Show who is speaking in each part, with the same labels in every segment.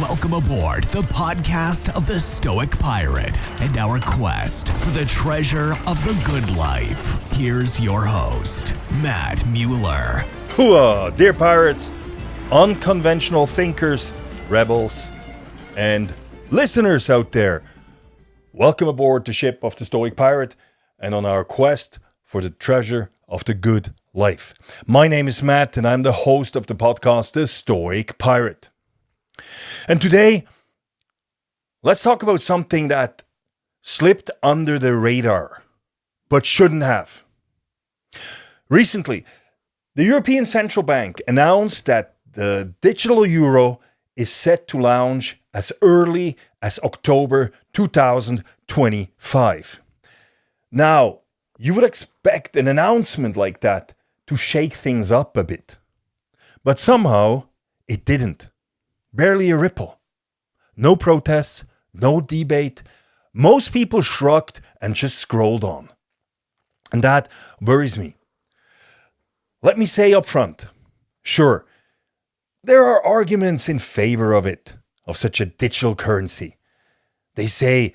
Speaker 1: Welcome aboard the podcast of the Stoic Pirate and our quest for the treasure of the good life. Here's your host, Matt Mueller.
Speaker 2: Hooah, dear pirates, unconventional thinkers, rebels, and listeners out there. Welcome aboard the ship of the Stoic Pirate and on our quest for the treasure of the good life. My name is Matt and I'm the host of the podcast, The Stoic Pirate. And today, let's talk about something that slipped under the radar, but shouldn't have. Recently, the European Central Bank announced that the digital euro is set to launch as early as October 2025. Now, you would expect an announcement like that to shake things up a bit. But somehow, it didn't. Barely a ripple. No protests, no debate. Most people shrugged and just scrolled on. And that worries me. Let me say up front, sure, there are arguments in favor of such a digital currency. They say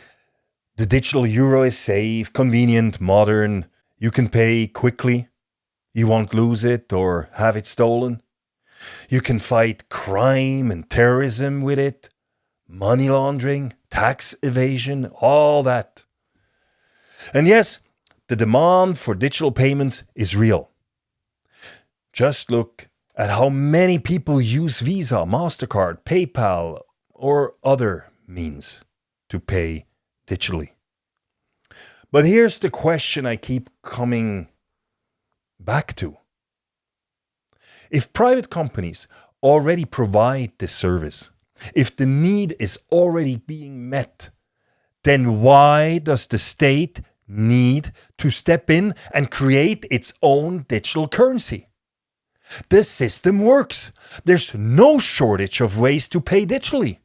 Speaker 2: the digital euro is safe, convenient, modern. You can pay quickly. You won't lose it or have it stolen. You can fight crime and terrorism with it, money laundering, tax evasion, all that. And yes, the demand for digital payments is real. Just look at how many people use Visa, MasterCard, PayPal, or other means to pay digitally. But here's the question I keep coming back to. If private companies already provide this service, if the need is already being met, then why does the state need to step in and create its own digital currency? The system works. There's no shortage of ways to pay digitally.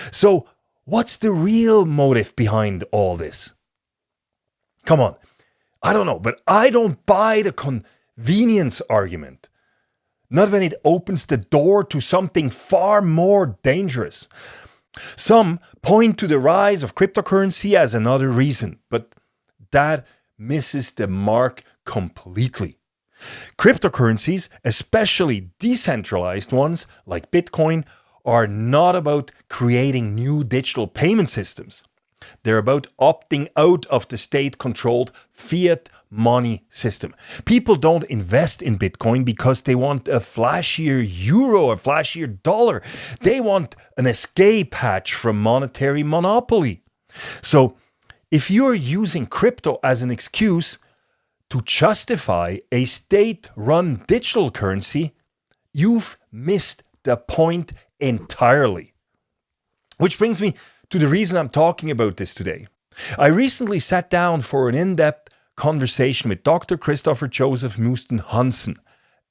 Speaker 2: So what's the real motive behind all this? Come on, I don't know, but I don't buy the convenience argument. Not when it opens the door to something far more dangerous. Some point to the rise of cryptocurrency as another reason, but that misses the mark completely. Cryptocurrencies, especially decentralized ones like Bitcoin, are not about creating new digital payment systems. They're about opting out of the state-controlled fiat money system. People don't invest in Bitcoin because they want a flashier euro, a flashier dollar. They want an escape hatch from monetary monopoly. So if you're using crypto as an excuse to justify a state-run digital currency, you've missed the point entirely. Which brings me to the reason I'm talking about this today. I recently sat down for an in-depth conversation with Dr. Christopher Joseph Musten Hansen,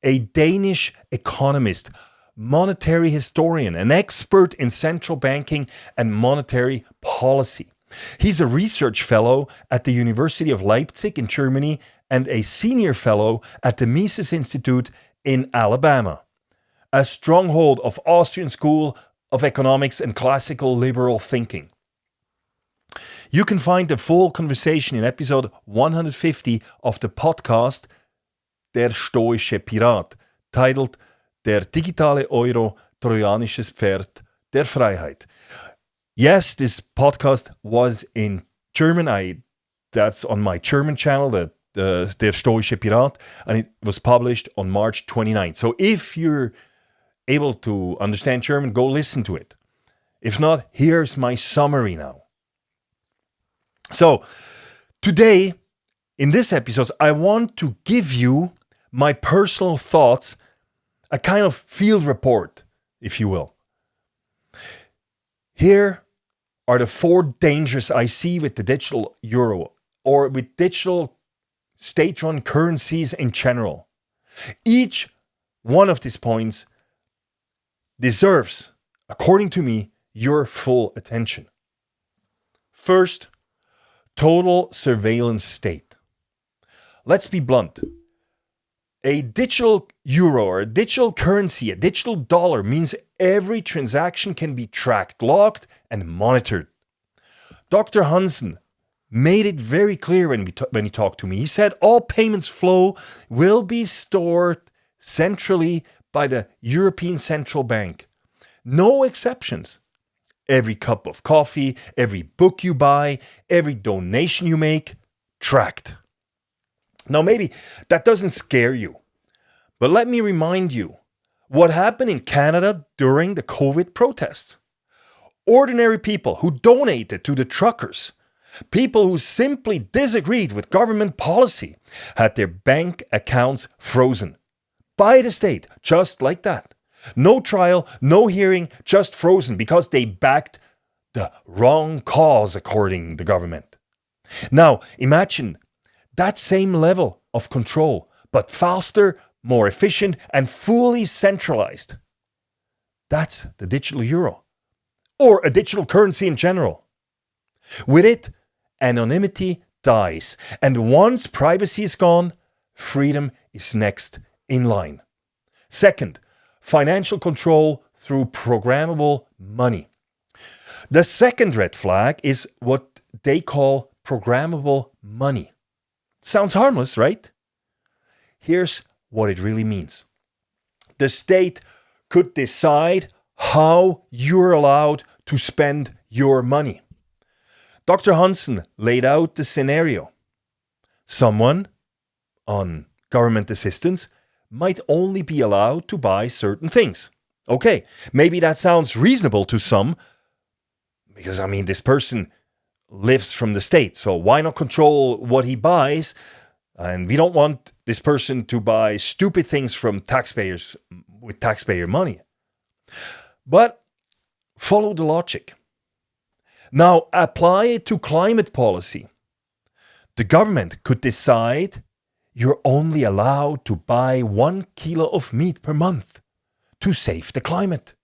Speaker 2: a Danish economist, monetary historian, an expert in central banking and monetary policy. He's a research fellow at the University of Leipzig in Germany and a senior fellow at the Mises Institute in Alabama, a stronghold of Austrian School of Economics and classical liberal thinking. You can find the full conversation in episode 150 of the podcast Der Stoische Pirat, titled Der digitale Euro, Trojanisches Pferd der Freiheit. Yes, this podcast was in German. That's on my German channel, Der Stoische Pirat, and it was published on March 29th. So if you're able to understand German, go listen to it. If not, here's my summary now. So, today, in this episode, I want to give you my personal thoughts, a kind of field report, if you will. Here are the 4 dangers I see with the digital euro, or with digital state-run currencies in general. Each one of these points deserves, according to me, your full attention. First, total surveillance state. Let's be blunt. A digital euro or a digital currency, a digital dollar, means every transaction can be tracked, logged, and monitored. Dr. Hansen made it very clear when he talked to me. He said all payments flow will be stored centrally by the European Central Bank. No exceptions. Every cup of coffee, every book you buy, every donation you make, tracked. Now, maybe that doesn't scare you, but let me remind you what happened in Canada during the COVID protests. Ordinary people who donated to the truckers, people who simply disagreed with government policy, had their bank accounts frozen by the state, just like that. No trial, no hearing, just frozen because they backed the wrong cause, according to the government. Now, imagine that same level of control, but faster, more efficient, and fully centralized. That's the digital euro, or a digital currency in general. With it, anonymity dies, and once privacy is gone, freedom is next in line. Second, financial control through programmable money. The second red flag is what they call programmable money. Sounds harmless, right? Here's what it really means. The state could decide how you're allowed to spend your money. Dr. Hansen laid out the scenario. Someone on government assistance might only be allowed to buy certain things. Okay, maybe that sounds reasonable to some, because this person lives from the state, so why not control what he buys? And we don't want this person to buy stupid things from taxpayers with taxpayer money. But follow the logic. Now apply it to climate policy. The government could decide you're only allowed to buy 1 kilo of meat per month to save the climate,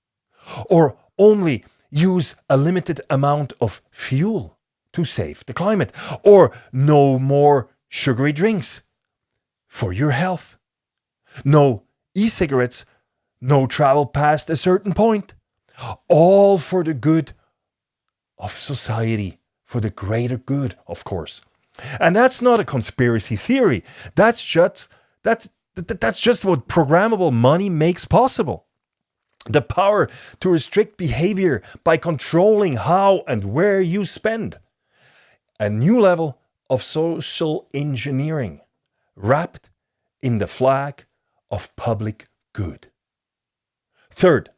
Speaker 2: or only use a limited amount of fuel to save the climate, or no more sugary drinks for your health. No e-cigarettes, no travel past a certain point. All for the good of society, for the greater good, of course. And that's not a conspiracy theory. That's just what programmable money makes possible. The power to restrict behavior by controlling how and where you spend. A new level of social engineering wrapped in the flag of public good. Third,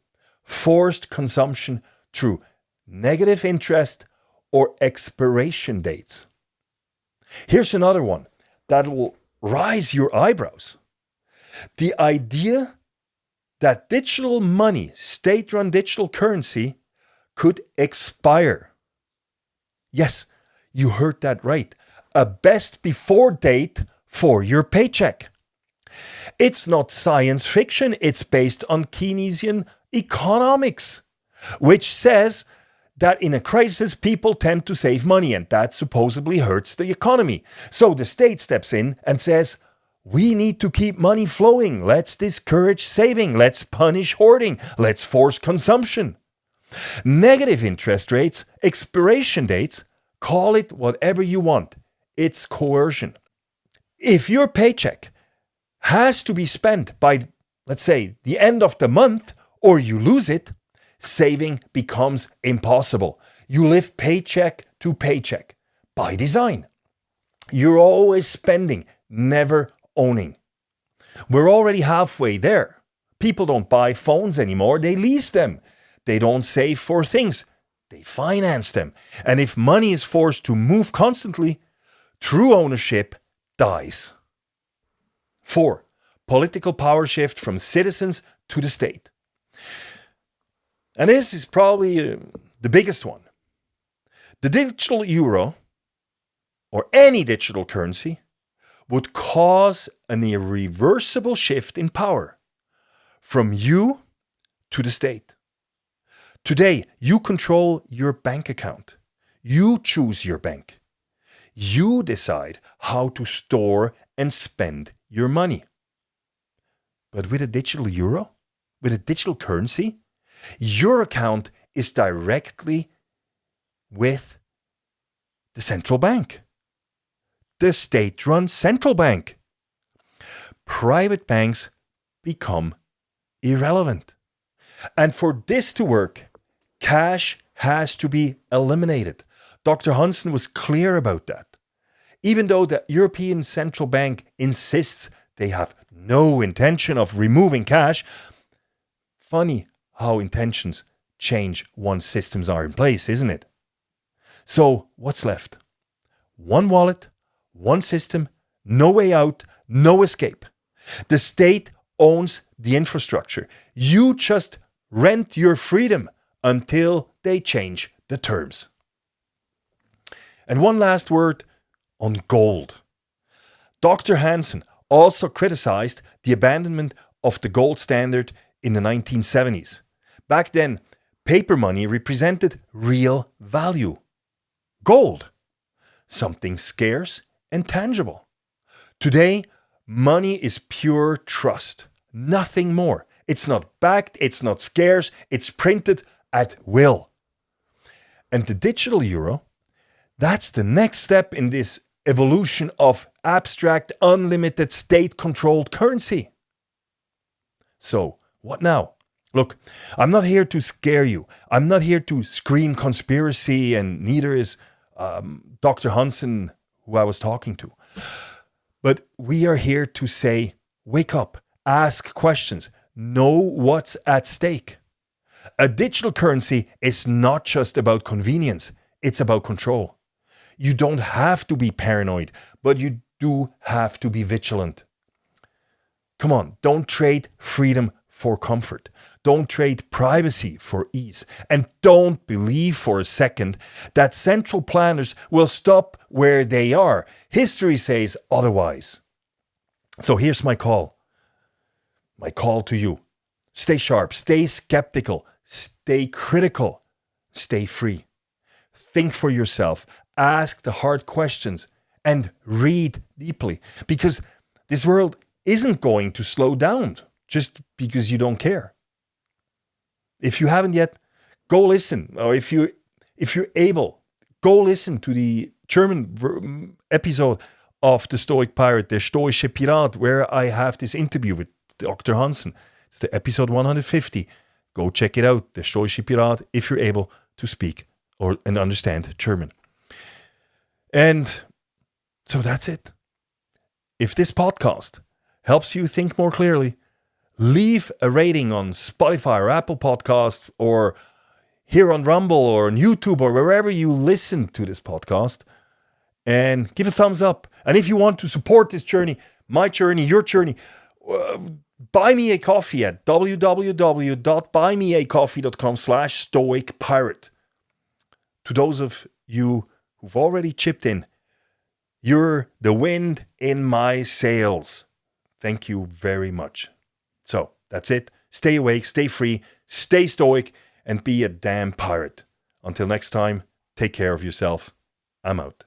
Speaker 2: forced consumption through negative interest or expiration dates. Here's another one that will raise your eyebrows. The idea that digital money, state-run digital currency, could expire. Yes, you heard that right. A best before date for your paycheck. It's not science fiction, it's based on Keynesian economics, which says that in a crisis, people tend to save money, and that supposedly hurts the economy. So the state steps in and says, we need to keep money flowing. Let's discourage saving. Let's punish hoarding. Let's force consumption. Negative interest rates, expiration dates, call it whatever you want. It's coercion. If your paycheck has to be spent by, let's say, the end of the month, or you lose it, saving becomes impossible. You live paycheck to paycheck by design. You're always spending, never owning. We're already halfway there. People don't buy phones anymore, they lease them. They don't save for things, they finance them. And if money is forced to move constantly, true ownership dies. 4. Political power shift from citizens to the state. And this is probably the biggest one. The digital euro, or any digital currency, would cause an irreversible shift in power from you to the state. Today, you control your bank account. You choose your bank. You decide how to store and spend your money. But with a digital euro, with a digital currency, your account is directly with the central bank, the state-run central bank. Private banks become irrelevant. And for this to work, cash has to be eliminated. Dr. Hansen was clear about that. Even though the European Central Bank insists they have no intention of removing cash, funny how intentions change once systems are in place, isn't it? So what's left? One wallet, one system, no way out, no escape. The state owns the infrastructure. You just rent your freedom until they change the terms. And one last word on gold. Dr. Hansen also criticized the abandonment of the gold standard in the 1970s. Back then, paper money represented real value. Gold, something scarce and tangible. Today, money is pure trust, nothing more. It's not backed, it's not scarce, it's printed at will. And the digital euro, that's the next step in this evolution of abstract, unlimited, state-controlled currency. So, what now? Look, I'm not here to scare you. I'm not here to scream conspiracy, and neither is Dr. Hansen, who I was talking to. But we are here to say, wake up, ask questions, know what's at stake. A digital currency is not just about convenience, it's about control. You don't have to be paranoid, but you do have to be vigilant. Come on, don't trade freedom for comfort. Don't trade privacy for ease. And don't believe for a second that central planners will stop where they are. History says otherwise. So here's my call. My call to you. Stay sharp, stay skeptical, stay critical, stay free. Think for yourself, ask the hard questions, and read deeply. Because this world isn't going to slow down just because you don't care. If you haven't yet, go listen. Or if you're able, go listen to the German episode of the Stoic Pirate, der Stoische Pirat, where I have this interview with Dr. Hansen. It's the episode 150. Go check it out, der Stoische Pirat, if you're able to speak and understand German. And so that's it. If this podcast helps you think more clearly, leave a rating on Spotify or Apple Podcasts, or here on Rumble or on YouTube or wherever you listen to this podcast, and give a thumbs up. And if you want to support this journey, my journey, your journey, buy me a coffee at www.buymeacoffee.com/stoicpirate. To those of you who've already chipped in, you're the wind in my sails. Thank you very much. So that's it. Stay awake, stay free, stay stoic, and be a damn pirate. Until next time, take care of yourself. I'm out.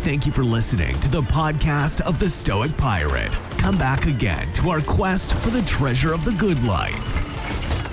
Speaker 1: Thank you for listening to the podcast of the Stoic Pirate. Come back again to our quest for the treasure of the good life.